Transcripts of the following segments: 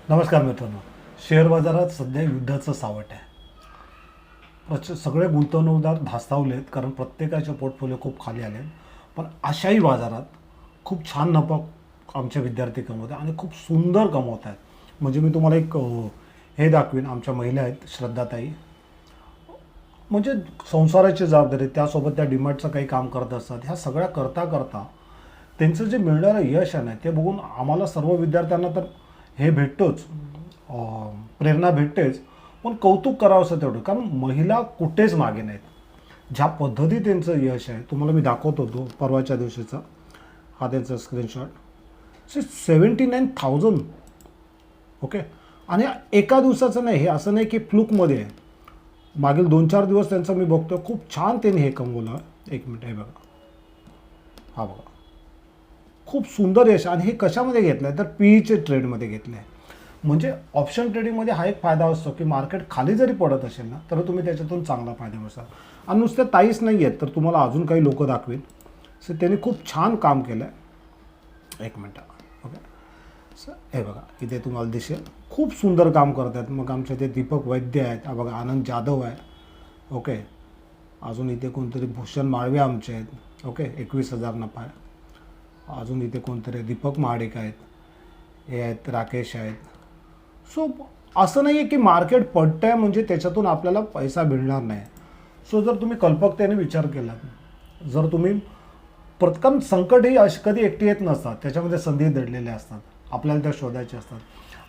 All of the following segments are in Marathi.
नमस्कार मित्रांनो. शेअर बाजारात सध्या युद्धाचं सावट आहे. सगळे गुंतवणूकदार धास्तावलेत कारण प्रत्येकाचे पोर्टफोलिओ खूप खाली आले. पण अशाही बाजारात खूप छान नफा आमचे विद्यार्थी कमवत आहेत आणि खूप सुंदर कमवत आहेत. म्हणजे मी तुम्हाला एक हे दाखवीन. आमच्या महिला आहेत श्रद्धाताई, म्हणजे संसाराची जबाबदारी, त्यासोबत त्या डीमार्टचं काही काम करत असतात. ह्या सगळ्या करता करता त्यांचं जे मिळणारं यश आहे ना, ते बघून आम्हाला सर्व विद्यार्थ्यांना तर हे भेटतोच, प्रेरणा भेटतेच, पण कौतुक करावं असं तेवढं. कारण महिला कुठेच मागे नाहीत. ज्या पद्धती त्यांचं यश आहे तुम्हाला मी दाखवतो, तो परवाच्या दिवशीचा हा त्यांचा स्क्रीनशॉट. 79,000. ओके. आणि एका दिवसाचं नाही, हे असं नाही की फ्लूकमध्ये आहे. मागील 2-4 दिवस त्यांचं मी बघतो, खूप छान त्यांनी हे कमवलं. एक मिनिट, हे बघा, हा बघा, खूप सुंदर यश. आणि हे कशामध्ये घेतलं आहे तर पीईचे ट्रेडमध्ये घेतलं आहे. म्हणजे ऑप्शन ट्रेडिंगमध्ये हा एक फायदा असतो की मार्केट खाली जरी पडत असेल ना तर तुम्ही त्याच्यातून चांगला फायदा मिळतात. आणि नुसत्या ताईच नाही आहेत, तर तुम्हाला अजून काही लोक दाखवेन. सो त्यांनी खूप छान काम केलं आहे. एक मिनटं. ओके. सर हे बघा, इथे तुम्हाला दिसेल खूप सुंदर काम करत आहेत. मग आमच्या इथे दीपक वैद्य आहेत, हा बघा, आनंद जाधव आहे. ओके. अजून इथे कोणतरी भूषण माळवे आमचे आहेत. ओके, 21,000 नफा आहे. अजून इथे कोणतरी दीपक महाडिक आहेत, हे आहेत राकेश आहेत. सो असं नाही आहे की मार्केट पडतं आहे म्हणजे त्याच्यातून आपल्याला पैसा मिळणार नाही. सो जर तुम्ही कल्पकतेने विचार केला, जर तुम्ही प्रथम, संकट ही अशी कधी एकटी येत नसतात, त्याच्यामध्ये संधी दडलेल्या असतात, आपल्याला त्या शोधायच्या असतात.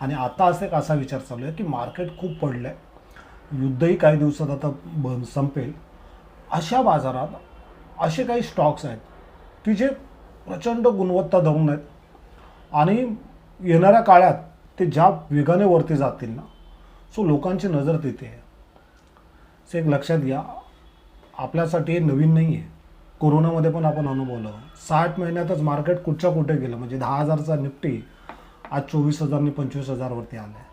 आणि आता असा विचार चालू आहे की मार्केट खूप पडलं आहे, युद्धही काही दिवसात आता संपेल. अशा बाजारात असे काही स्टॉक्स आहेत की जे प्रचंड गुणवत्ता धरून आहेत आणि येणाऱ्या काळात ते ज्या वेगाने वरती जातील ना, सो लोकांची नजर तिथे आहे. सो एक लक्षात घ्या, आपल्यासाठी हे नवीन नाही आहे. कोरोनामध्ये पण आपण अनुभवलं. 60 महिन्यातच मार्केट कुठच्या कुठे गेलं. म्हणजे 10,000चा निफ्टी आज 24,000 25,000वरती आलं आहे.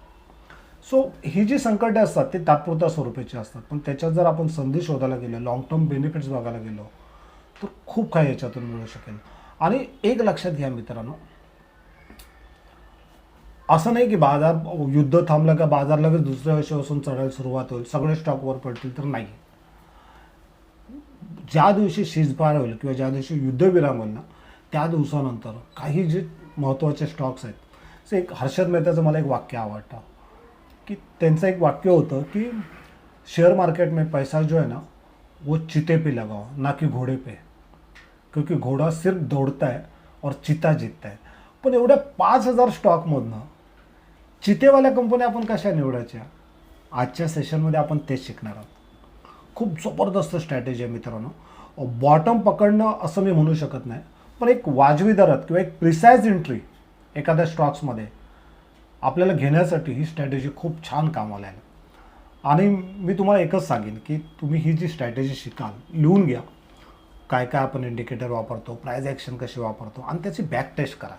सो ही जी संकटे असतात ते तात्पुरत्या स्वरूपाची असतात, पण त्याच्यात जर आपण संधी शोधायला गेलो, लॉंग टर्म बेनिफिट्स बघायला गेलो, तर खूप काही याच्यातून मिळू शकेल. आणि एक लक्षात घ्या मित्रांनो, असं नाही की बाजार युद्ध थांबलं का बाजार लगेच दुसऱ्या वर्षापासून चढायला सुरुवात होईल, सगळे स्टॉकवर पडतील, तर नाही. ज्या दिवशी सीजफायर होईल किंवा ज्या दिवशी युद्धविराम होईल ना, त्या दिवसानंतर काही जे महत्त्वाचे स्टॉक्स आहेत. सो एक हर्षद मेहताचं मला एक वाक्य आवडतं की त्यांचं एक वाक्य होतं की शेयर मार्केट में पैसा जो है ना वो चिते पे लगाओ ना कि घोड़े पे, क्योंकि घोडा सिर्फ दौड़ता है और चिता जीतता है. पण एवढ्या 5,000 स्टॉकमधनं चितेवाल्या कंपन्या आपण कशा निवडायच्या, आजच्या सेशनमध्ये आपण तेच शिकणार आहोत. खूप जबरदस्त स्ट्रॅटेजी आहे मित्रांनो. बॉटम पकडणं असं मी म्हणू शकत नाही, पण एक वाजवी दरात किंवा एक प्रिसाइज एंट्री एखाद्या स्टॉक्समध्ये आपल्याला घेण्यासाठी ही स्ट्रॅटेजी खूप छान कामाला आहे. आणि मी तुम्हाला एकच सांगेन की तुम्ही ही जी स्ट्रॅटेजी शिकाल, लिहून घ्या, काय काय आपण इंडिकेटर वापरतो, प्राइस ॲक्शन कशी वापरतो, आणि त्याची बॅक टेस्ट करा.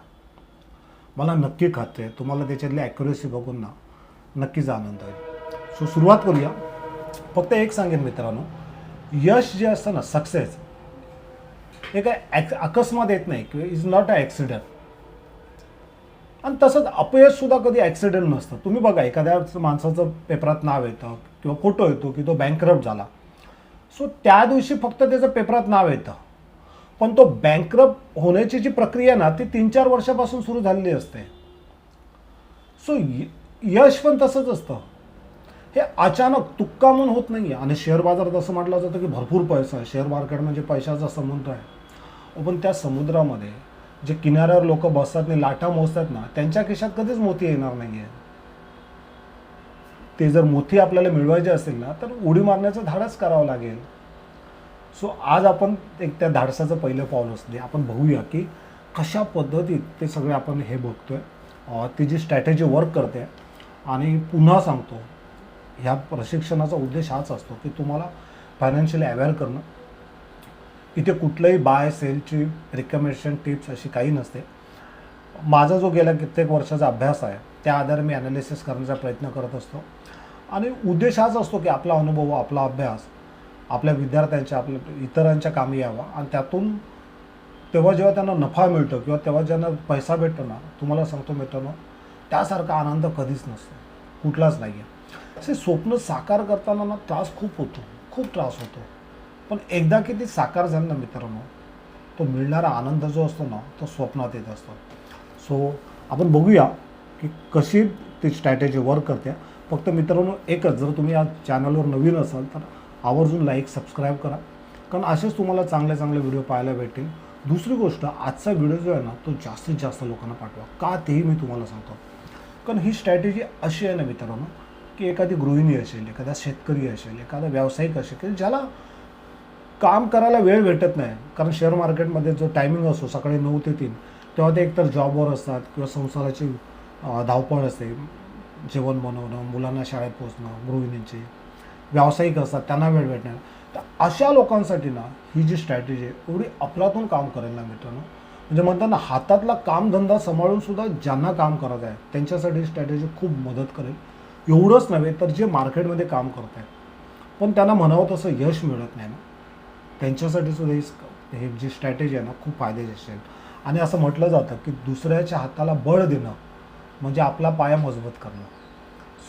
मला नक्की खात्री आहे तुम्हाला त्याच्यातली ॲक्युरेसी बघून ना नक्कीच आनंद होईल. सो सुरुवात करूया. फक्त एक सांगेन मित्रांनो, यश जे असतं ना, सक्सेस, हे काय अकस्मात येत नाही किंवा इज नॉट अ ॲक्सिडेंट. आणि तसंच अपयशसुद्धा कधी ॲक्सिडेंट नसतं. तुम्ही बघा, एखाद्या माणसाचं पेपरात नाव येतं किंवा फोटो येतो की तो बँकरप्ट झाला. सो त्या दिवशी फक्त त्याचं पेपरात नाव येतं, पण तो बँकरप्ट होण्याची जी प्रक्रिया ना ती 3-4 वर्षापासून सुरू झालेली असते. सो यश पण तसंच असतं. हे अचानक तुक्का म्हणून होत नाही आहे. आणि शेअर बाजारात असं म्हटलं जातं की भरपूर पैसा आहे, शेअर मार्केट म्हणजे पैशाचा समुद्र आहे. पण त्या समुद्रामध्ये जे किनाऱ्यावर लोक बसतात आणि लाटा मोजतात ना, त्यांच्या खिशात कधीच मोती येणार नाही आहे. ते जर मोती आपल्याला मिळवायचे असेल ना तर उडी मारण्याचं धाडस करावं लागेल. सो आज आपण एक त्या धाडसाचं पहिलं पाऊल असते. आपण बघूया की कशा पद्धतीत ते सगळे आपण हे बघतोय, ती जी स्ट्रॅटेजी वर्क करते. आणि पुन्हा सांगतो, ह्या प्रशिक्षणाचा उद्देश हाच असतो की तुम्हाला फायनान्शियली अवेअर करणं. इथे कुठलंही बाय सेलची रिकमेंडेशन टिप्स अशी काही नसते. माझा जो गेल्या कित्येक वर्षाचा अभ्यास आहे त्या आधारे मी ॲनालिसिस करण्याचा प्रयत्न करत असतो. आणि उद्देश हाच असतो की आपला अनुभव, आपला अभ्यास आपल्या विद्यार्थ्यांच्या, आपल्या इतरांच्या कामी यावा. आणि त्यातून तेव्हा जेव्हा त्यांना नफा मिळतो किंवा तेव्हा ज्यांना पैसा भेटतो ना, तुम्हाला सांगतो मित्रांनो, त्यासारखा आनंद कधीच नसतो, कुठलाच नाही आहे. असे स्वप्न साकार करताना ना त्रास खूप होतो, खूप त्रास होतो. पण एकदा की ते साकार झालं ना मित्रांनो, तो मिळणारा आनंद जो असतो ना तो स्वप्नात येत असतो. सो आपण बघूया की कशी ती स्ट्रॅटेजी वर्क करते. फक्त मित्रांनो एकच, जर तुम्ही या चॅनलवर नवीन असाल तर आवर्जून लाईक सबस्क्राईब करा, कारण असेच तुम्हाला चांगले चांगले व्हिडिओ पाहायला भेटतील. दुसरी गोष्ट, आजचा व्हिडिओ जो आहे ना तो जास्तीत जास्त लोकांना पाठवा. का तेही मी तुम्हाला सांगतो. कारण ही स्ट्रॅटेजी अशी आहे ना मित्रांनो की एखादी गृहिणी असेल, एखादा शेतकरी असेल, एखादा व्यावसायिक असेल की ज्याला काम करायला वेळ भेटत नाही, कारण शेअर मार्केटमध्ये जो टायमिंग असतो सकाळी 9 ते 3, तेव्हा ते एकतर जॉबवर असतात किंवा संसाराची धावपळ असते, जेवण बनवणं, मुलांना शाळेत पोचणं, गृहिणींचे व्यावसायिक असतात त्यांना वेळ भेटणार. तर अशा लोकांसाठी ना ही जी स्ट्रॅटेजी आहे एवढी अफलातून काम करेल ना मित्रांनो, म्हणजे म्हणतात ना हातातला कामधंदा सांभाळून सुद्धा ज्यांना काम करत आहे त्यांच्यासाठी ही स्ट्रॅटेजी खूप मदत करेल. एवढंच नव्हे तर जे मार्केटमध्ये काम करत आहेत पण त्यांना म्हणावं तसं यश मिळत नाही ना, त्यांच्यासाठी सुद्धा ही जी स्ट्रॅटेजी आहे ना खूप फायदेशीर असेल. आणि असं म्हटलं जातं की दुसऱ्याच्या हाताला बळ देणं म्हणजे आपला पाया मजबूत करणं.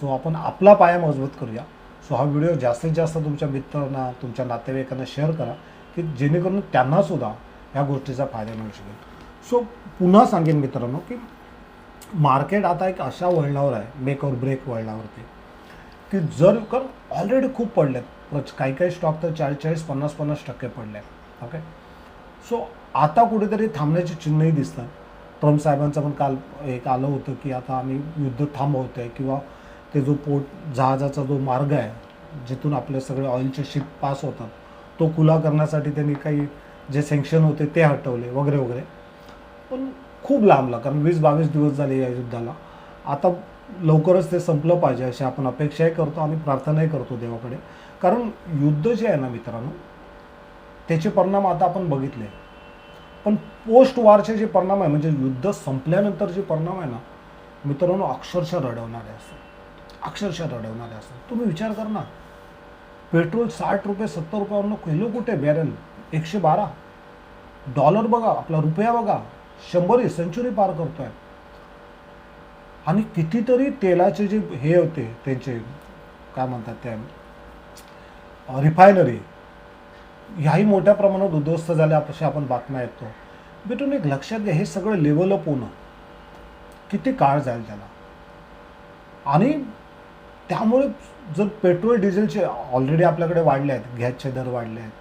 सो आपण आपला पाया मजबूत करूया. सो हा व्हिडिओ जास्तीत जास्त तुमच्या मित्रांना, तुमच्या नातेवाईकांना शेअर करा की जेणेकरून त्यांनासुद्धा या गोष्टीचा फायदा मिळू शकेल. सो पुन्हा सांगेन मित्रांनो की मार्केट आता एक अशा वळणावर आहे, मेक और ब्रेक वळणावरती, की जर कारण ऑलरेडी खूप पडलेत, काही काही स्टॉक तर 40-50% पडले आहेत. ओके, सो आता कुठेतरी थांबण्याची चिन्हही दिसतात. ट्रम्प साहेबांचं पण काल एक आलं होतं की आता आम्ही युद्ध थांबवतो आहे, किंवा ते जो जहाजाचा जो मार्ग आहे जिथून आपले सगळे ऑइलचे शिप पास होतात तो खुला करण्यासाठी त्यांनी काही जे सँक्शन होते ते हटवले वगैरे वगैरे. पण खूप लांबला, कारण 20-22 दिवस झाले या युद्धाला. आता लवकरच ते संपलं पाहिजे अशी आपण अपेक्षाही करतो आणि प्रार्थनाही करतो देवाकडे. कारण युद्ध जे आहे ना मित्रांनो त्याचे परिणाम आता आपण बघितले, पण पोस्ट वॉरचे जे परिणाम आहे म्हणजे युद्ध संपल्यानंतर जे परिणाम आहे ना मित्रांनो अक्षरशः रडवणारे असतात, अक्षरशः रडवणारे असतात. तुम्ही विचार करा ना, पेट्रोल 60 रुपये 70 रुपयावरनं किलो कुठे बॅरल, 112 डॉलर बघा, आपला रुपया बघा 100 सेंचुरी पार करतोय. आणि कितीतरी तेलाचे जे हे होते त्यांचे काय म्हणतात त्या रिफायनरी ह्याही मोठ्या प्रमाणात उद्ध्वस्त झाल्या अशा आपण बातम्या ऐकतो. भेटून एक लक्षात घ्या, हे सगळं लेवल अप होणं किती काळ जाईल त्याला. आणि त्यामुळे जर पेट्रोल डिझेलचे ऑलरेडी आपल्याकडे वाढले आहेत, गॅसचे दर वाढले आहेत,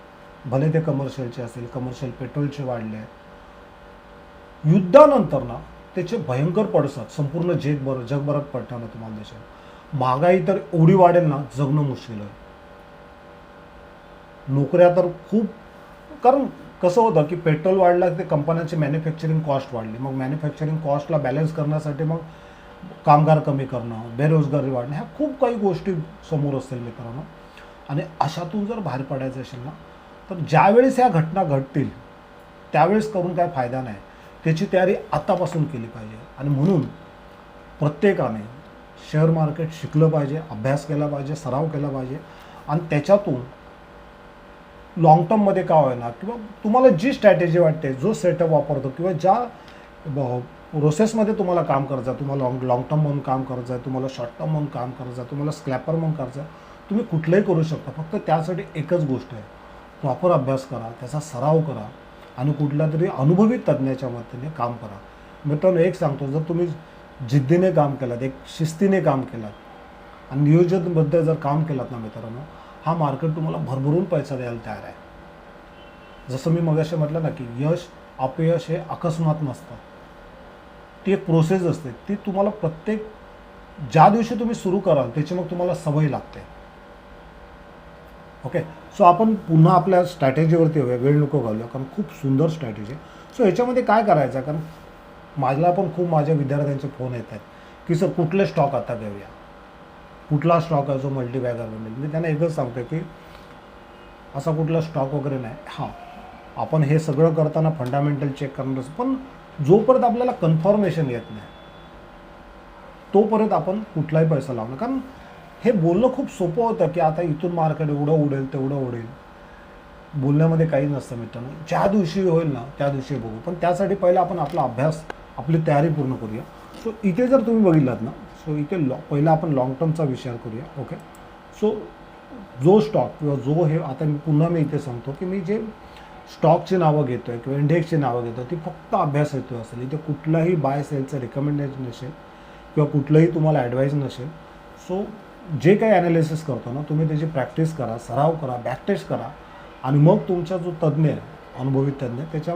भले ते कमर्शियलचे असेल, कमर्शियल पेट्रोलचे वाढले आहेत, युद्धानंतर ना त्याचे भयंकर पडसाद संपूर्ण जगभरात पडताना तुम्हाला दिसेल. महागाई तर एवढी वाढेल ना जगणं मुश्किल आहे. नोकऱ्या तर खूप, कारण कसं होतं की पेट्रोल वाढलं ते कंपन्यांची मॅन्युफॅक्चरिंग कॉस्ट वाढली, मग मॅन्युफॅक्चरिंग कॉस्टला बॅलन्स करण्यासाठी मग कामगार कमी करणं, बेरोजगारी वाढणं, ह्या खूप काही गोष्टी समोर असतील मित्रांनो. आणि अशातून जर बाहेर पडायचं असेल ना तर ज्यावेळेस ह्या घटना घडतील त्यावेळेस करून काय फायदा नाही, त्याची तयारी आतापासून केली पाहिजे. आणि म्हणून प्रत्येकाने शेअर मार्केट शिकलं पाहिजे, अभ्यास केला पाहिजे, सराव केला पाहिजे. आणि त्याच्यातून लॉंग टर्ममध्ये का होईना किंवा तुम्हाला जी स्ट्रॅटेजी वाटते, जो सेटअप वापरतो किंवा ज्या प्रोसेसमध्ये तुम्हाला काम करायचं आहे, तुम्हाला लॉंग टर्म म्हणून काम करायचं आहे, तुम्हाला शॉर्ट टर्म म्हणून काम करायचं आहे, तुम्हाला स्क्लॅपर म्हणून करायचं आहे, तुम्ही कुठलंही करू शकता. फक्त त्यासाठी एकच गोष्ट आहे, प्रॉपर अभ्यास करा, त्याचा सराव करा आणि कुठल्या तरी अनुभवी तज्ज्ञाच्या मदतीने काम करा. मित्रांनो एक सांगतो, जर तुम्ही जिद्दीने काम केलात, एक शिस्तीने काम केलात आणि नियोजनबद्ध जर काम केलात ना मित्रांनो, हा मार्केट तुम्हाला भरभरून पैसा द्यायला तयार आहे. जसं मी मगाशी म्हटलं ना की यश अपयश हे अकस्मात नसतं, ती एक प्रोसेस असते. ती तुम्हाला प्रत्येक ज्या दिवशी तुम्ही सुरू कराल त्याची मग तुम्हाला सवय लागते. ओके, सो आपण पुन्हा आपल्या स्ट्रॅटेजीवरती येऊया, वेळ नको घालूया, कारण खूप सुंदर स्ट्रॅटेजी आहे. सो याच्यामध्ये काय करायचं आहे, कारण मला पण खूप माझ्या विद्यार्थ्यांचे फोन येत आहेत की सर कुठले स्टॉक आता घेऊया, कुठला स्टॉक आहे जो मल्टीबॅगर बनेल. मी त्यांना एकच सांगतो की असा कुठला स्टॉक वगैरे नाही. हां, आपण हे सगळं करताना फंडामेंटल चेक करणार, पण जोपर्यंत आपल्याला कन्फर्मेशन येत नाही तोपर्यंत आपण कुठलाही पैसा लावणं. कारण हे बोलणं खूप सोपं होतं की आता इथून मार्केट एवढं उडेल तेवढं उडेल, बोलण्यामध्ये काही नसतं मित्रांनो. ज्या दिवशी होईल ना त्या दिवशी बघू, पण त्यासाठी पहिला आपण आपला अभ्यास, आपली तयारी पूर्ण करूया. सो इथे जर तुम्ही बघितलात ना, सो इथे पहिला आपण लॉंग टर्मचा विचार करूया. ओके. सो जो स्टॉक किंवा जो हे आता पुन्हा मी इथे सांगतो की मी जे स्टॉकची नावं घेतो आहे किंवा इंडेक्सची नावं घेतो ती फक्त अभ्यास हेतू असेल. इथे कुठलाही बाय सेलचं रिकमेंडेशन नसेल किंवा कुठलंही तुम्हाला ॲडवाईस नसेल. सो जे काही ॲनालिसिस करतो ना, तुम्ही त्याची प्रॅक्टिस करा, सराव करा, बॅकटेस्ट करा आणि मग तुमचा जो तज्ज्ञ आहे, अनुभवी तज्ज्ञ, त्याच्या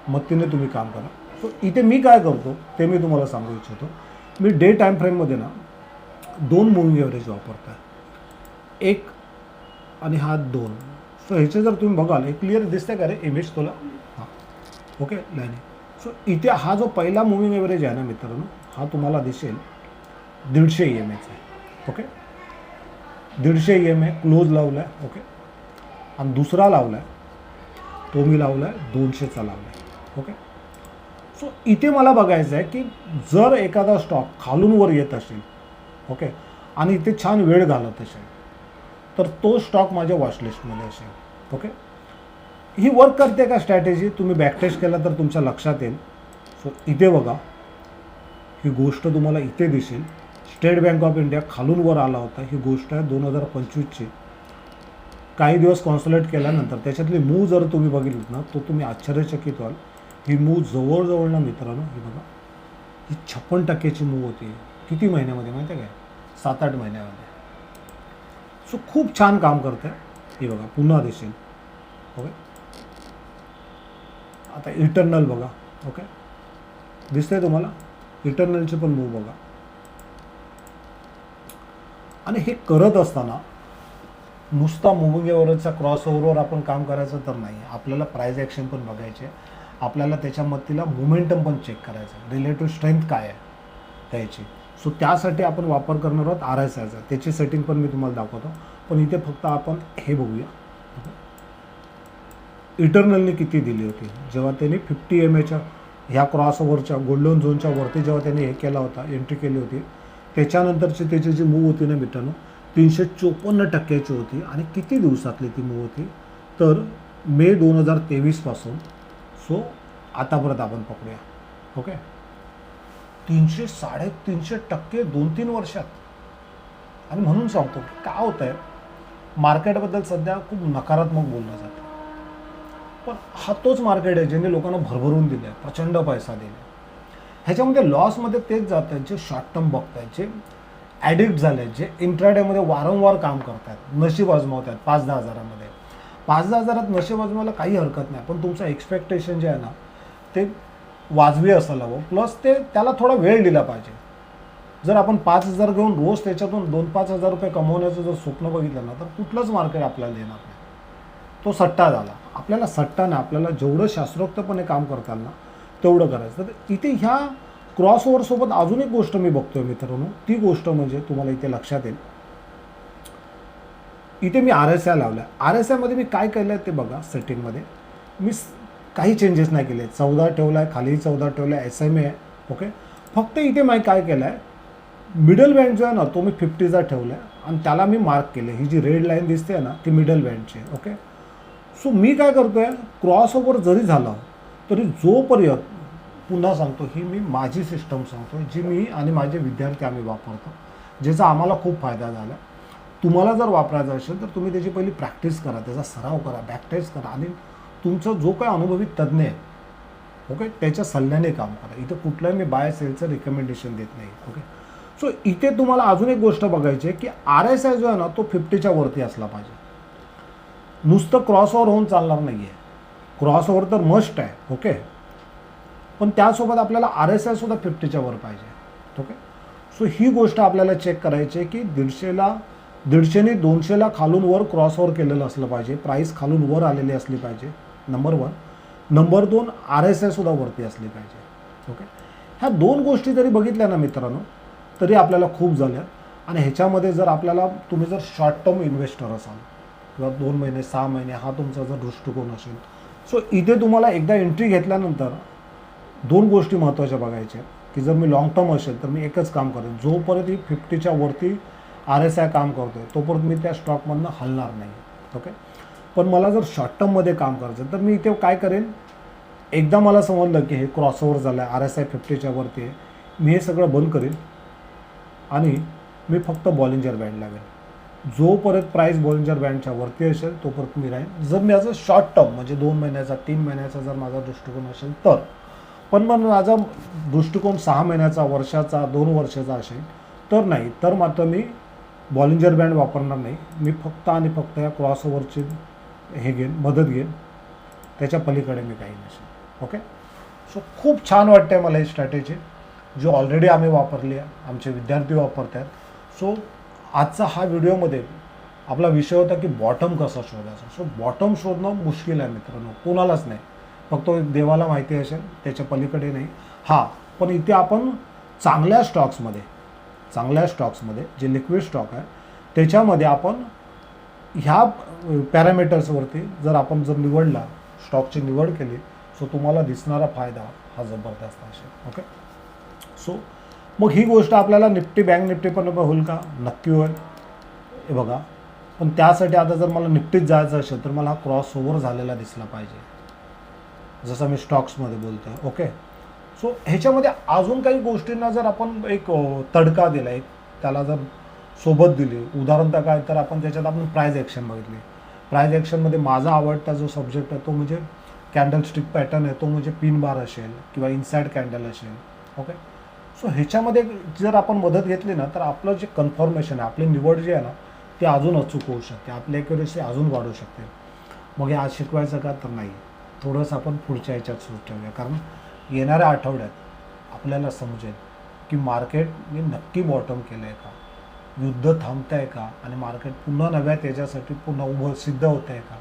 मतीने तुम्ही काम करा. सो इथे मी काय करतो ते मी तुम्हाला सांगू इच्छितो. मी डे टाईम फ्रेममध्ये ना 2 मूव्हिंग एव्हरेज वापरतो आहे, 1 आणि हा 2. सो ह्याचे जर तुम्ही बघाल हे क्लिअर दिसते का रे इमेज तुला? हां, ओके लाईन. सो इथे हा जो पहिला मूव्हिंग एव्हरेज आहे ना मित्रांनो, हा तुम्हाला दिसेल 150 EMAचा आहे. ओके, 150 EMA क्लोज लावला आहे. ओके, आणि दुसरा लावला आहे तो मी लावला आहे 200चा लावला आहे. ओके. सो इथे मला बघायचं आहे की जर एखादा स्टॉक खालून वर येत असेल, ओके, आणि इथे छान वेळ घालत असेल तर तो स्टॉक माझ्या वॉचलिस्टमध्ये असेल. ओके. ही वर्क करते का स्ट्रॅटेजी? तुम्ही बॅकटेस्ट केला तर तुमच्या लक्षात येईल. सो इथे बघा, ही गोष्ट तुम्हाला इथे दिसेल. स्टेट बँक ऑफ इंडिया खालून वर आला होता. ही गोष्ट आहे 2025ची. काही दिवस कॉन्सोलेट केल्यानंतर त्याच्यातली मूव जर तुम्ही बघितलीत ना, तो तुम्ही आश्चर्यचकित व्हाल. ही मूव जवळजवळ ना मित्रांनो, ही बघा, ही 56% मूव होती. किती महिन्यामध्ये माहिती आहे काय? 7-8 महिन्यामध्ये. सो खूप छान काम करते. हे बघा पुन्हा दिसेल. ओके, आता इटर्नल बघा. ओके, दिसतंय तुम्हाला? इटर्नलचे पण मूव बघा. आणि हे करत असताना नुसता मूव्हिंग एव्हरेजचा क्रॉस ओव्हरवर आपण काम करायचं तर नाही. आपल्याला प्राइस ॲक्शन पण बघायचे, आपल्याला त्याच्या मतीला मोमेंटम पण चेक करायचं, रिलेटिव्ह स्ट्रेंथ काय आहे त्याची. सो त्यासाठी आपण वापर करणार आहोत RSIचा. त्याची सेटिंग पण मी तुम्हाला दाखवतो. पण इथे फक्त आपण हे बघूया, इटर्नलने किती दिली होती जेव्हा त्यांनी 50 EMAच्या ह्या क्रॉस ओव्हरच्या गोल्डन झोनच्या वरती जेव्हा त्यांनी हे केला होता, एंट्री केली होती. त्याच्यानंतरची त्याची जी मूव होती ना मित्रांनो, 354% होती. आणि किती दिवसातली ती मूव होती तर मे 2023 पासून. सो आतापर्यंत आपण पकडूया. ओके, 300-350% 2-3 वर्षात. आणि म्हणून सांगतो की काय होतं आहे, मार्केटबद्दल सध्या खूप नकारात्मक बोललं जातं. पण हा तोच मार्केट आहे ज्याने लोकांना भरभरून दिलं आहे, प्रचंड पैसा दिला. ह्याच्यामध्ये लॉसमध्ये तेच जात आहेत जे शॉर्ट टर्म बघत आहेत, जे ॲडिक्ट झाले आहेत, जे इंट्राडेमध्ये वारंवार काम करत आहेत, नशीब आजमावत आहेत. 5-10 हजारामध्ये 5-10 हजारात नशीब आजमायला काही हरकत नाही. पण तुमचं एक्सपेक्टेशन जे आहे ना ते वाजवी असायला हवं. प्लस त्याला थोडा वेळ दिला पाहिजे. जर आपण 5,000 घेऊन रोज त्याच्यातून 2-5 हजार रुपये कमवण्याचं जर स्वप्न बघितलं ना तर कुठलंच मार्केट आपल्याला येणार नाही. तो सट्टा झाला. आपल्याला सट्टा नाही, आपल्याला जेवढं शास्त्रोक्तपणे काम करता येईल ना तेवढं करायचं. तर इथे ह्या क्रॉसओव्हरसोबत अजून एक गोष्ट मी बघतोय मित्रांनो, ती गोष्ट म्हणजे तुम्हाला इथे लक्षात येईल. इथे मी RSI लावला आहे. RSIमध्ये मी काय केलं आहे ते बघा. सेटिंगमध्ये मी काही चेंजेस नाही केले. 14 ठेवला आहे, खाली 14 ठेवला आहे, SMA आहे. ओके, फक्त इथे मी काय केलं आहे, मिडल बँड जो आहे ना तो मी 50चा ठेवला आहे आणि त्याला मी मार्क केलं. ही जी रेड लाईन दिसते आहे ना ती मिडल बँडची आहे. ओके. सो मी काय करतो आहे, क्रॉसओव्हर जरी झाला तरी जोपर्यंत, पुन्हा सांगतो, ही मी माझी सिस्टम सांगतो जी मी आणि माझे विद्यार्थी आम्ही वापरतो, ज्याचा आम्हाला खूप फायदा झाला. तुम्हाला जर वापरायचं असेल तर तुम्ही त्याची पहिली प्रॅक्टिस करा, त्याचा सराव करा, बॅकटेस्ट करा आणि तुमचा जो काही अनुभवी तज्ज्ञ आहे, ओके, त्याच्या सल्ल्याने काम करा. इथं कुठलंही मी बाय सेलचं रिकमेंडेशन देत नाही. ओके. सो इथे तुम्हाला अजून एक गोष्ट बघायची आहे की RSI जो आहे ना तो 50च्या वरती असला पाहिजे. नुसतं क्रॉसओव्हर होऊन चालणार नाही आहे. क्रॉसओव्हर तर मस्ट आहे. ओके, पण त्यासोबत आपल्याला RSI सुद्धा 50च्या वर पाहिजे. ओके. सो ही गोष्ट आपल्याला चेक करायची आहे की 150ने 200ला खालून वर क्रॉसओव्हर केलेलं असलं पाहिजे, प्राईस खालून वर आलेली असली पाहिजे, नंबर 1. नंबर 2, RSI सुद्धा वरती असली पाहिजे. ओके. ह्या 2 गोष्टी जरी बघितल्या ना मित्रांनो तरी आपल्याला खूप झाल्या. आणि ह्याच्यामध्ये जर आपल्याला, तुम्ही जर शॉर्ट टर्म इन्व्हेस्टर असाल किंवा 2 महिने 6 महिने हा तुमचा जर दृष्टिकोन असेल, सो इथे तुम्हाला एकदा एंट्री घेतल्यानंतर 2 गोष्टी महत्त्वाच्या बघायच्या की जर मी लॉंग टर्म असेल तर मी एकच काम करेन, जोपर्यंत ही 50च्या वरती RSI काम करतोय तोपर्यंत मी त्या स्टॉकमधनं हलणार नाही. ओके. पण मला जर शॉर्ट टर्ममध्ये काम करायचं तर मी इथे काय करेन, एकदा मला समजलं की हे क्रॉसओव्हर झालं आहे, RSI 50च्या वरती आहे, मी हे सगळं बंद करेन आणि मी फक्त बॉलिंजर बँड लावेन. जोपर्यंत प्राईस बॉलिंजर बँडच्या वरती असेल तोपर्यंत मी राहीन. जर मी याचं शॉर्ट टर्म म्हणजे 2 महिन्याचा 3 महिन्याचा जर माझा दृष्टिकोन असेल तर, पण मग माझा दृष्टिकोन 6 महिन्याचा, वर्षाचा, 2 वर्षाचा असेल तर नाही, तर मात्र मी बॉलिंजर बँड वापरणार नाही. मी फक्त आणि फक्त या क्रॉसओव्हरची हे घेईन, मदत घेईन. त्याच्या पलीकडे मी काही नसेल. ओके. सो खूप छान वाटते मला ही स्ट्रॅटेजी, जी ऑलरेडी आम्ही वापरली आहे, आमचे विद्यार्थी वापरत आहेत. सो आजचा हा व्हिडिओमध्ये आपला विषय होता की बॉटम कसा शोधायचा. सो बॉटम शोधणं मुश्किल आहे मित्रांनो, कोणालाच नाही, फक्त देवाला माहिती असेल, त्याच्या पलीकडे नाही. हां, पण इथे आपण चांगल्या स्टॉक्समध्ये जे लिक्विड स्टॉक आहे त्याच्यामध्ये आपण ह्या पॅरामीटर्सवरती जर आपण निवडला, स्टॉकची निवड केली, सो तुम्हाला दिसणारा फायदा हा जबरदस्त असेल. ओके. सो मग ही गोष्ट आपल्याला निफ्टी, बँक निफ्टी पण होईल का? नक्की होईल. हे बघा, पण त्यासाठी आता जर मला निफ्टीत जायचं असेल तर मला हा क्रॉस ओव्हर झालेला दिसला पाहिजे, जसं मी स्टॉक्समध्ये बोलतो आहे. ओके. सो ह्याच्यामध्ये अजून काही गोष्टींना जर आपण एक तडका दिला, एक त्याला जर सोबत दिली, उदाहरणतः काय, तर आपण त्याच्यात आपण प्राईज ॲक्शन बघितली. प्राईज ॲक्शनमध्ये माझा आवडता जो सब्जेक्ट आहे तो म्हणजे कॅन्डलस्टिक पॅटर्न आहे, तो म्हणजे पिन बार असेल किंवा इनसाइड कॅन्डल असेल. ओके. सो ह्याच्यामध्ये जर आपण मदत घेतली ना, तर आपलं जे कन्फर्मेशन आहे, आपली निवड जी आहे ना, ती अजून अचूक होऊ शकते, आपली ॲक्युरेसी अजून वाढू शकते. मग हे आज शिकवायचं का? तर नाही, थोडंसं आपण पुढच्या ह्याच्यात सुरू ठेवूया, कारण येणाऱ्या आठवड्यात आपल्याला समजेल की मार्केटने नक्की बॉटम केलं आहे का, युद्ध थांबतं आहे का, आणि मार्केट पुन्हा नव्या त्याच्यासाठी पुन्हा उभं सिद्ध होतं आहे का.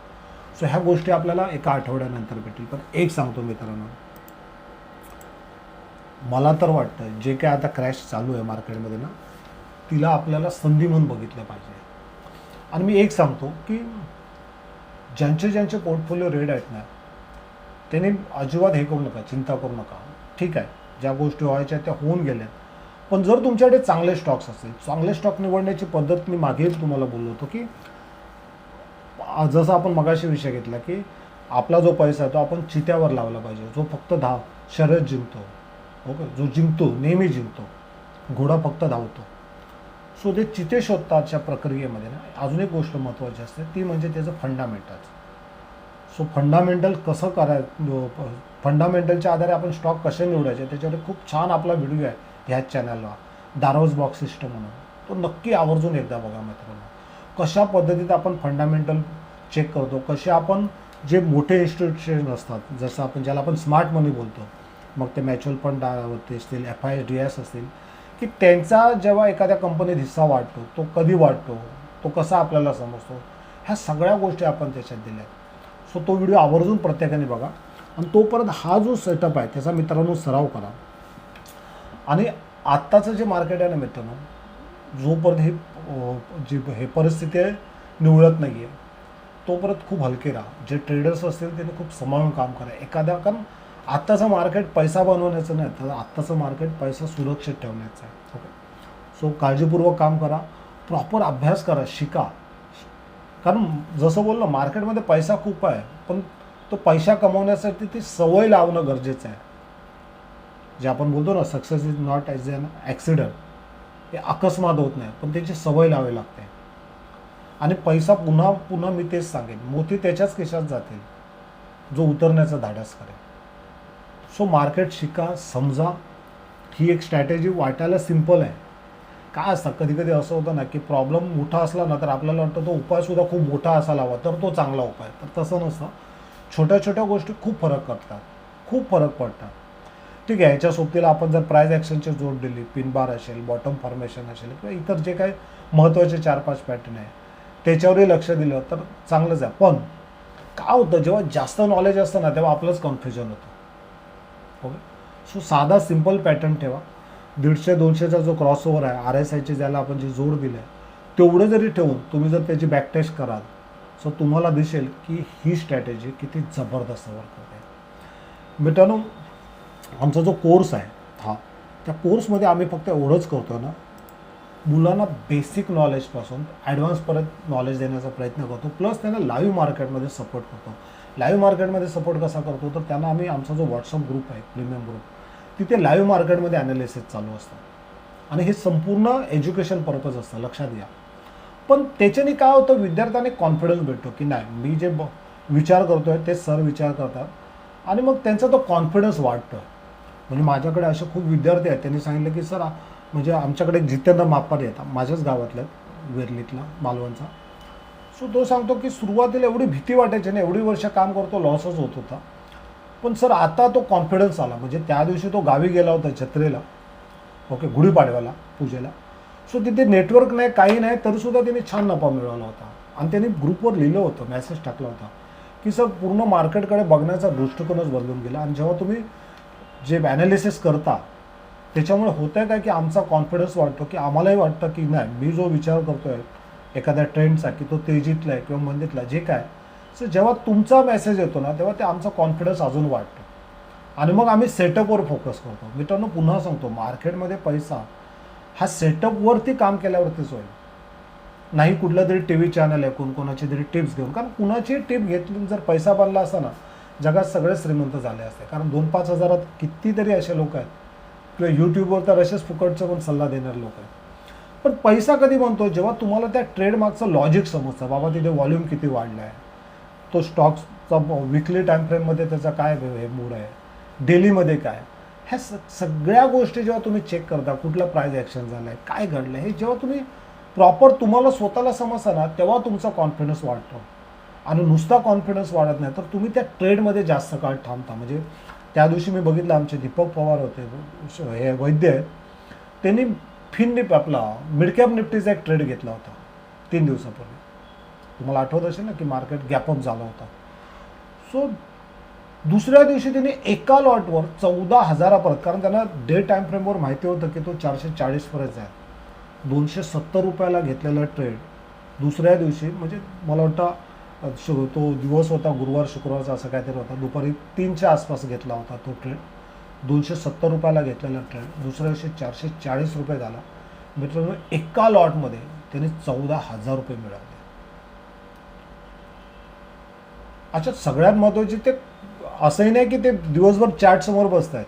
सो ह्या गोष्टी आपल्याला एका आठवड्यानंतर भेटेल. पण एक सांगतो मित्रांनो, मला तर वाटतं जे काय आता क्रॅश चालू आहे मार्केटमध्ये ना, तिला आपल्याला संधी म्हणून बघितलं पाहिजे. आणि मी एक सांगतो की ज्यांचे पोर्टफोलिओ रेड आहेत ना, त्यांनी अजिबात हे करू नका, चिंता करू नका. ठीक आहे, ज्या गोष्टी व्हायच्या त्या होऊन गेल्यात. पण जर तुमच्याकडे चांगले स्टॉक्स असेल, चांगले स्टॉक निवडण्याची पद्धत मी मागे तुम्हाला बोललो होतो की जसं आपण मगाशी विषय घेतला की आपला जो पैसा आहे तो आपण चित्यावर लावला पाहिजे, जो फक्त शर्यत जिंकतो. ओके. जो जिंकतो, नेहमी जिंकतो, घोडा फक्त धावतो. सो ते चिते शोधताच्या प्रक्रियेमध्ये ना अजून एक गोष्ट महत्त्वाची असते, ती म्हणजे त्याचं फंडामेंटल्स. सो फंडामेंटल कसं करायचं, फंडामेंटलच्या आधारे आपण स्टॉक कसे निवडायचे, त्याच्यावर खूप छान आपला व्हिडिओ आहे ह्याच चॅनलला, दारोज बॉक्स सिस्टम म्हणून. तो नक्की आवर्जून एकदा बघा मित्रांनो. कशा पद्धतीत आपण फंडामेंटल चेक करतो, कसे आपण जे मोठे इन्स्टिट्यूशन असतात, जसं आपण ज्याला आपण स्मार्ट मनी बोलतो, मग ते म्युच्युअल फंड असतील, FIDS असतील, की त्यांचा जेव्हा एखाद्या कंपनीत हिस्सा वाढतो, तो कधी वाढतो, तो कसा आपल्याला समजतो, ह्या सगळ्या गोष्टी आपण त्याच्यात दिल्या. सो तो व्हिडिओ आवर्जून प्रत्येकाने बघा. आणि तोपर्यंत हा जो सेटअप आहे त्याचा मित्रांनो सराव करा. आणि आत्ताचं जे मार्केट आहे ना मित्रांनो, जोपर्यंत हे परिस्थिती निवळत नाही आहे तोपर्यंत खूप हलके राहा. जे ट्रेडर्स असतील त्यांनी खूप सांभाळून काम करा. कारण आत्ताचं मार्केट पैसा बनवण्याचं नाही, तर आत्ताचं मार्केट पैसा सुरक्षित ठेवण्याचं आहे. ओके. सो काळजीपूर्वक काम करा, प्रॉपर अभ्यास करा, शिका. कारण जसं बोललं, मार्केटमध्ये पैसा खूप आहे, पण तो पैसा कमवण्यासाठी ती सवय लावणं गरजेचं आहे. जे आपण बोलतो ना, success is not as an accident, हे अकस्मात होत नाही, पण त्याची सवय लावावी लागते. आणि पैसा पुन्हा पुन्हा मी तेच सांगेन, मोती त्याच्याच खिशात जातील जो उतरण्याचा धाडस करेल. सो मार्केट शिका, समजा. ही एक स्ट्रॅटेजी वाटायला सिम्पल आहे. काय असतं, कधी कधी असं होतं ना की प्रॉब्लेम मोठा असला ना तर आपल्याला वाटतं तो उपायसुद्धा खूप मोठा असायला हवा तर तो चांगला उपाय. तर तसं नसतं. छोट्या छोट्या गोष्टी खूप फरक करतात, खूप फरक पडतात. ठीक आहे, ह्याच्या सोबतीला आपण जर प्राईज ॲक्शनची जोड दिली, पिन बार असेल, बॉटम फॉर्मेशन असेल, किंवा इतर जे काही महत्त्वाचे 4-5 पॅटर्न आहे त्याच्यावरही लक्ष दिलं तर चांगलंच आहे. पण काय होतं, जेव्हा जास्त नॉलेज असतं ना तेव्हा आपलंच कन्फ्युजन होतं. ओके. सो साधा सिम्पल पॅटर्न ठेवा. 150-200चा जो क्रॉसओव्हर आहे, RSIची ज्याला आपण जी जोड दिली आहे, तेवढं जरी ठेवून तुम्ही जर त्याची बॅकटेस्ट कराल, सो तुम्हाला दिसेल की ही स्ट्रॅटेजी किती जबरदस्त वर्क करते. मित्रांनो, आमचा जो कोर्स आहे त्या कोर्समध्ये आम्ही फक्त एवढंच करतो ना, मुलांना बेसिक नॉलेजपासून ॲडव्हान्सपर्यंत नॉलेज देण्याचा प्रयत्न करतो, प्लस त्यांना लाईव्ह मार्केटमध्ये सपोर्ट करतो. लाईव्ह मार्केटमध्ये सपोर्ट कसा करतो, तर त्यांना आम्ही आमचा जो व्हॉट्सअप ग्रुप आहे, प्रीमियम ग्रुप, तिथे लाईव्ह मार्केटमध्ये ॲनालिसिस चालू असतं आणि हे संपूर्ण एज्युकेशन पर्पज असतं, लक्षात घ्या. पण त्याच्याने काय होतं, विद्यार्थ्याने कॉन्फिडन्स भेटतो की नाही, मी जे विचार करतोय ते सर विचार करतात आणि मग त्यांचा तो कॉन्फिडन्स वाढतो. म्हणजे माझ्याकडे असे खूप विद्यार्थी आहेत, त्यांनी सांगितलं की सर म्हणजे आमच्याकडे जितेंद्र मापारी येतात, माझ्याच गावातल्या वेरलीतला, मालवणचा. सो तो सांगतो की सुरुवातीला एवढी भीती वाटायची ना, एवढी वर्ष काम करतो, लॉसच होत होता. पण सर आता तो कॉन्फिडन्स आला. म्हणजे त्या दिवशी तो गावी गेला होता जत्रेला, ओके, गुढीपाडव्याला, पूजेला. सो तिथे नेटवर्क नाही, काही नाही, तरीसुद्धा त्यांनी छान नफा मिळवला होता. आणि त्यांनी ग्रुपवर लिहिलं होतं, मेसेज टाकला होता की सर पूर्ण मार्केटकडे बघण्याचा दृष्टिकोनच बदलून गेला. आणि जेव्हा तुम्ही जे ॲनालिसिस करता त्याच्यामुळे होतं आहे काय की आमचा कॉन्फिडन्स वाढतो, की आम्हालाही वाटतं की नाही, मी जो विचार करतो आहे एखाद्या ट्रेंडचा, की तो तेजीतला आहे किंवा मंदीतला, जे काय. सो जेव्हा तुमचा मेसेज येतो ना, तेव्हा ते आमचा कॉन्फिडन्स अजून वाढतो आणि मग आम्ही सेटअपवर फोकस करतो. मित्रांनो, पुन्हा सांगतो, मार्केटमध्ये पैसा हा सेटअपवरती काम केल्यावरतीच होईल, नाही कुठलं तरी टी व्ही चॅनल आहे, कोणाची तरी टिप्स घेऊन. कारण कुणाची टिप घेतली जर पैसा बनला असता ना, जगात सगळे श्रीमंत झाले असते. कारण 2-5 हजारात कितीतरी असे लोक आहेत, किंवा यूट्यूबवर तर असेच फुकटचं पण सल्ला देणारे लोक आहेत. पण पैसा कधी बनतो, जेव्हा तुम्हाला त्या ट्रेडमागचं लॉजिक समजतं. बाबा तिथे व्हॉल्यूम किती वाढला आहे, तो स्टॉक्सचा विकली टाईम फ्रेममध्ये त्याचा काय हे मूड आहे, डेलीमध्ये काय, ह्या सगळ्या गोष्टी जेव्हा तुम्ही चेक करता, कुठला प्राईज ॲक्शन झाला आहे, काय घडलं, हे जेव्हा तुम्ही प्रॉपर तुम्हाला स्वतःला समजता ना, तेव्हा तुमचा कॉन्फिडन्स वाढतो. आणि नुसता कॉन्फिडन्स वाढत नाही तर तुम्ही त्या ट्रेडमध्ये जास्त काळ थांबता. म्हणजे त्या दिवशी मी बघितलं, आमचे दीपक पवार होते, हे वैद्य आहेत, त्यांनी फिननिफ्टी आपला मिड कॅप निफ्टीचा एक ट्रेड घेतला होता 3 दिवसापूर्वी. तुम्हाला आठवत असेल ना की मार्केट गॅपअप झाला होता. सो दुसऱ्या दिवशी त्यांनी एका लॉटवर 14,000 परत, कारण त्यांना डे टाईम फ्रेमवर माहिती होतं की तो 440 पर्यंत जाईल. 270 रुपयाला घेतलेला ट्रेड दुसऱ्या दिवशी, म्हणजे मला वाटतं तो दिवस होता गुरुवार शुक्रवारचा असं काहीतरी होता, दुपारी 3च्या आसपास घेतला होता तो ट्रेड. 270 रुपयाला घेतलेला ट्रेड दुसऱ्या दिवशी 440 रुपये झाला. मित्रांनो, एका लॉटमध्ये त्यांनी 14,000 रुपये मिळवले. अच्छा, सगळ्यात महत्त्वाचे ते असंही नाही की ते दिवसभर चार्ट समोर बसत आहेत.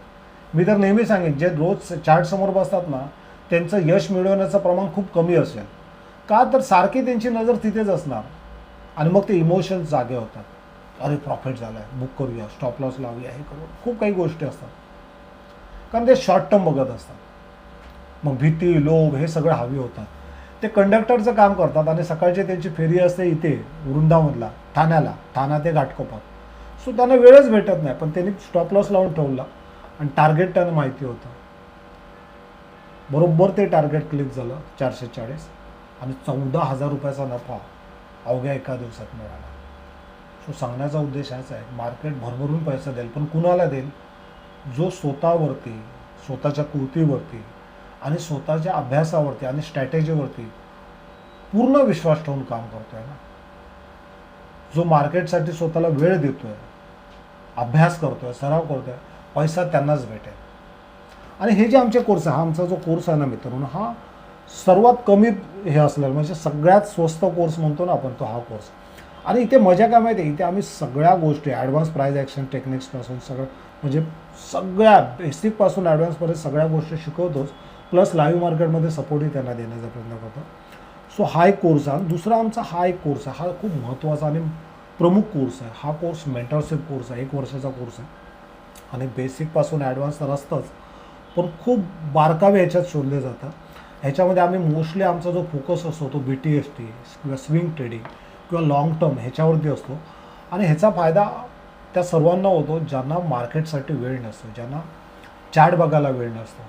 मी तर नेहमी सांगेन, जे रोज चार्ट समोर बसतात ना, त्यांचं यश मिळवण्याचं प्रमाण खूप कमी असेल. का तर सारखी त्यांची नजर तिथेच असणार आणि मग ते इमोशन्स जागे होतात. अरे प्रॉफिट झाला आहे, बुक करूया, स्टॉप लॉस लावूया, हे करू, खूप काही गोष्टी असतात. कारण ते शॉर्ट टर्म बघत असतात. मग भीती, लोभ हे सगळं हवी होतात. ते कंडक्टरचं काम करतात आणि सकाळची त्यांची फेरी असते इथे वृंदावनला, ठाणा ते घाटकोपर. सो त्यांना वेळच भेटत नाही, पण त्यांनी स्टॉप लॉस लावून ठेवला आणि टार्गेट त्यांना माहिती होतं. बरोबर ते टार्गेट क्लिक झालं 440 आणि 14,000 रुपयाचा नफा अवघ्या एका दिवसात मिळाला. सो सांगण्याचा उद्देश हाच आहे, मार्केट भरभरून पैसा देईल, पण कुणाला देईल? जो स्वतःवरती, स्वतःच्या कृतीवरती आणि स्वतःच्या अभ्यासावरती आणि स्ट्रॅटेजीवरती पूर्ण विश्वास ठेवून काम करतोय ना, जो मार्केटसाठी स्वतःला वेळ देतोय, अभ्यास करतोय, सराव करतोय, पैसा त्यांनाच भेटेल. आणि हे जे आमचे कोर्स आहे, हा आमचा जो कोर्स आहे ना मित्रांनो, हा सर्वात कमी हे असलेला, म्हणजे सगळ्यात स्वस्त कोर्स म्हणतो ना आपण, तो हा कोर्स. आणि इथे मजा काय माहिती आहे, इथे आम्ही सगळ्या गोष्टी ॲडव्हान्स प्राईज ॲक्शन टेक्निक्सपासून सगळं, म्हणजे सगळ्या बेसिकपासून ॲडव्हान्सपर्यंत सगळ्या गोष्टी शिकवतोच. प्लस लाईव्ह मार्केटमध्ये सपोर्टही त्यांना देण्याचा प्रयत्न करतो. सो हा एक कोर्स आहे. दुसरा आमचा हा एक कोर्स आहे, हा खूप महत्त्वाचा आणि प्रमुख कोर्स आहे. हा कोर्स मेंटरशिप कोर्स आहे, 1 वर्षाचा कोर्स आहे. आणि बेसिकपासून ॲडव्हान्स तर असतंच, पण खूप बारकावे ह्याच्यात शोधले जातात. ह्याच्यामध्ये आम्ही मोस्टली आमचा जो फोकस असतो तो BTST किंवा स्विंग ट्रेडिंग किंवा लाँग टर्म ह्याच्यावरती असतो. आणि ह्याचा फायदा त्या सर्वांना होतो ज्यांना मार्केटसाठी वेळ नसतो, ज्यांना चार्ट बघायला वेळ नसतो.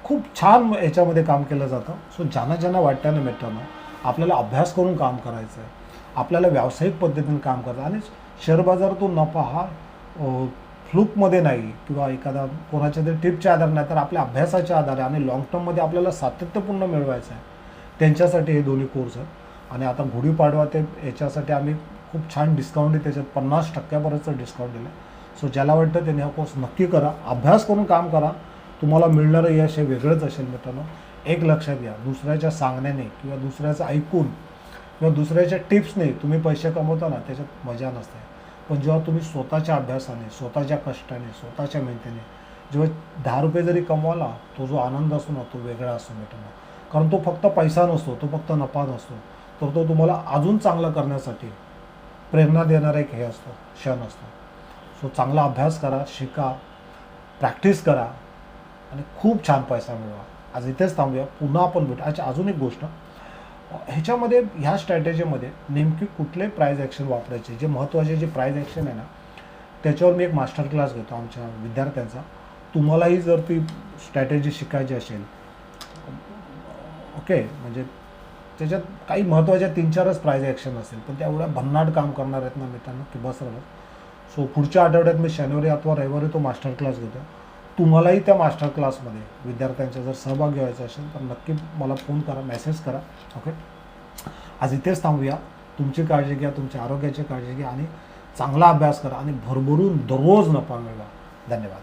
खूप छान ह्याच्यामध्ये काम केलं जातं. सो ज्यांना वाटतं ना मित्रांनो, आपल्याला अभ्यास करून काम करायचं आहे, आपल्याला व्यावसायिक पद्धतीने काम करायचं, आणि शेअर बाजारातून नफा हा फ्लूकमध्ये नाही किंवा एखादा कोणाच्या तरी टिपच्या आधार नाही, तर आपल्या अभ्यासाच्या आधारे आणि लाँग टर्ममध्ये आपल्याला सातत्यपूर्ण मिळवायचं आहे, त्यांच्यासाठी हे दोन्ही कोर्स आहेत. आणि आता गुढीपाडवा ते याच्यासाठी आम्ही खूप छान डिस्काउंट आहे, त्याच्यात 50% डिस्काउंट दिलं. सो ज्याला वाटतं त्यांनी हा कोर्स नक्की करा, अभ्यास करून काम करा, तुम्हाला मिळणारं यश हे वेगळंच असेल. मित्रांनो, एक लक्षात घ्या, दुसऱ्याच्या सांगण्याने किंवा दुसऱ्याचं ऐकून किंवा दुसऱ्याच्या टिप्सने तुम्ही पैसे कमवता ना, त्याच्यात मजा नसते. पण जेव्हा तुम्ही स्वतःच्या अभ्यासाने, स्वतःच्या कष्टाने, स्वतःच्या मेहनतीने जेव्हा 10 रुपये जरी कमवाला, तो जो आनंद असतो ना तो वेगळा असतो मित्रांनो. कारण तो फक्त पैसा नसतो, तो फक्त नफा नसतो, तर तो तुम्हाला अजून चांगलं करण्यासाठी प्रेरणा देणारा एक हे असतो, क्षण असतो. सो चांगला अभ्यास करा, शिका, प्रॅक्टिस करा आणि खूप छान पैसा मिळवा. आज इथेच थांबूया, पुन्हा आपण भेटू. अच्छा, अजून एक गोष्ट, ह्याच्यामध्ये ह्या स्ट्रॅटेजीमध्ये नेमकी कुठले प्राइज ॲक्शन वापरायचे, जे महत्त्वाचे जे प्राइज ॲक्शन आहे ना, त्याच्यावर मी एक मास्टर क्लास घेतो आमच्या विद्यार्थ्यांचा. तुम्हालाही जर ती स्ट्रॅटेजी शिकायची असेल, ओके, म्हणजे त्याच्यात काही महत्त्वाच्या 3-4च प्राइज ॲक्शन असेल, पण त्या एवढ्या भन्नाट काम करणार आहेत ना मित्रांनो की बस रडत. सो पुढच्या आठवड्यात मी शनिवारी अथवा रविवारी तो मास्टर क्लास घेतो. तुम्हालाही त्या मास्टर क्लासमध्ये विद्यार्थ्यांचा जर सहभाग घ्यायचा असेल तर नक्की मला फोन करा, मेसेज करा. ओके, आज इथेच थांबूया. तुमची काळजी घ्या, तुमच्या आरोग्याची काळजी घ्या आणि चांगला अभ्यास करा आणि भरभरून दररोज नफा मिळवा. धन्यवाद.